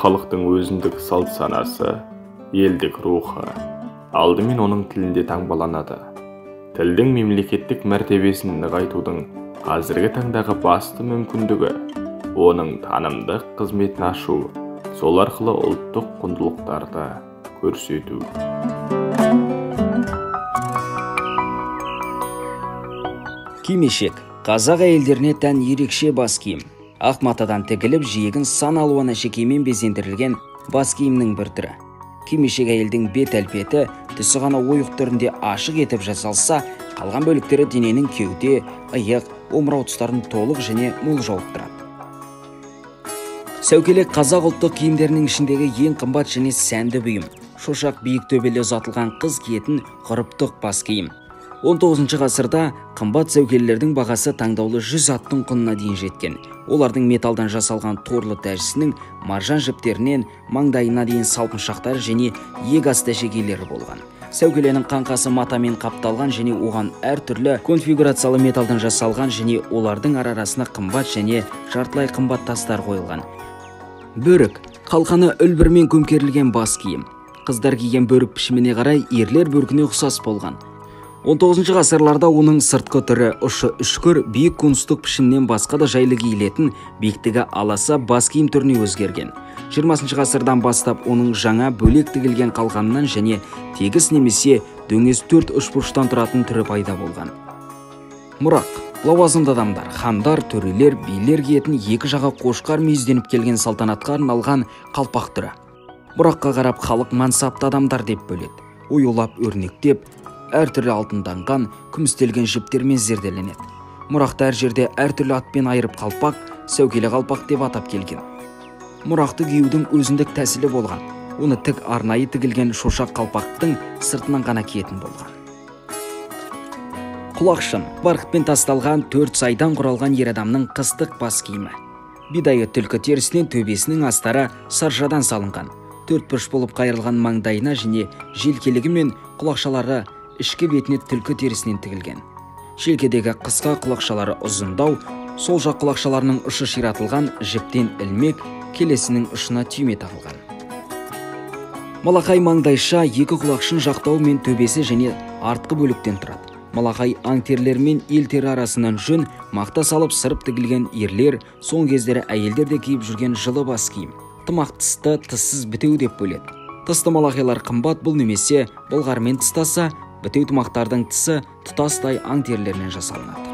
халықтың өзіндік салт санасы, елдік рухы, алдымен оның тілінде таңбаланады. Тілдің мемлекеттік мәртебесін нығайтудың қазіргі таңдағы басты мүмкіндігі оның танымдық қызметін ашу, сол арқылы ұлттық құндылықтарды көрсету. Кимешек қазақ әйелдеріне тән ерекше бас киім. Ақ матадан тігіліп, жиегін сан алуан әшекеймен безендірілген бас киімнің бір түрі. Кимешек әйелдің бет әлпеті түсі ғана ойық түрінде ашық етіп жасалса, қалған бөліктері дененің кеуде, иық, омырау тұстарын толық және мол жауып тұрады. Сәукелек қазақ ұлттық киімдерінің ішіндегі ең қымбат және сәнді бұйым. Шошақ биік төбелі ұзатылған қыз киетін ғұрыптық бас киім. 19 ғасырда қымбат сәукелелердің бағасы таңдаулы 100 аттың құнына дейін жеткен. Олардың металдан жасалған торлы тәжісінің маржан жіптерінен маңдайына дейін салпыншақтары және иек асты әшекейлері болған. Сәукеленің қаңқасы матамен қапталған және оған әртүрлі конфигурациялы металдан жасалған және олардың арасына қымбат және жартылай қымбат тастар қойылған. Бөрік қалқаны үлбірмен көмкерілген бас киім. Қыздар киген бөрік пішіміне қарай ерлер бөркіне ұқсас болған. 19 ғасырларда оның сыртқы түрі ұшы үшкір биік күнстік пішіннен басқа да жайлы киілетін биіктігі аласа бас киім түріне өзгерген. 20 ғасырдан бастап оның жаңа бөлек тігілген қалғанынан және тегіс немесе дөңес 4 үшбұрыштан тұратын түрі пайда болған. Мұрақ лауазымды адамдар, хандар, төрелер, билер киетін екі жағы қошқар мүйізденіп келген салтанатқа арналған қалпақ түрі. Мұраққа қарап халық мансапты адамдар деп бөледі. Оюлап, өрнектеп, әртүрлі алтынданған, күмістелген жіптермен зерделенеді. Мұрақты әр жерде әртүрлі атпен айырып қалпақ, сәукеле қалпақ деп атап келген. Мұрақты киюдің өзіндік тәсілі болған. Оны тік арнайы тігілген шошақ қалпақтың сыртынан ғана киетін болған. Құлақшын барқытпен тасталған 4 сайдан құралған ер адамның қыстық бас киімі. Бидайы түлкі терісінен төбесінің астары саржадан салынған. 4 бұрыш болып қайырылған маңдайына және желкелігі мен құлақшалары ішкі бетіне түлкі терісінен тігілген. Желкедегі қысқа құлақшалары ұзындау, сол жақ құлақшаларының ұшы ширатылған жіптен ілмек, келесінің ұшына түйме тағылған. Малақай маңдайша екі құлақшын жақтау мен төбесі және артқы бөліктен тұрады. Малақай аң терілері мен ел тері арасынан жүн, мақта салып сырып тігілген ерлер, соң кездері әйелдер де киіп жүрген жылы бас киім. Тымақ тысты, тыссыз бітеу деп бөледі. Тысты малақайлар қымбат бұл немесе бұлғармен тыстаса, бітеу тымақтардың тысы тұтастай аң терілерінен жасалынады.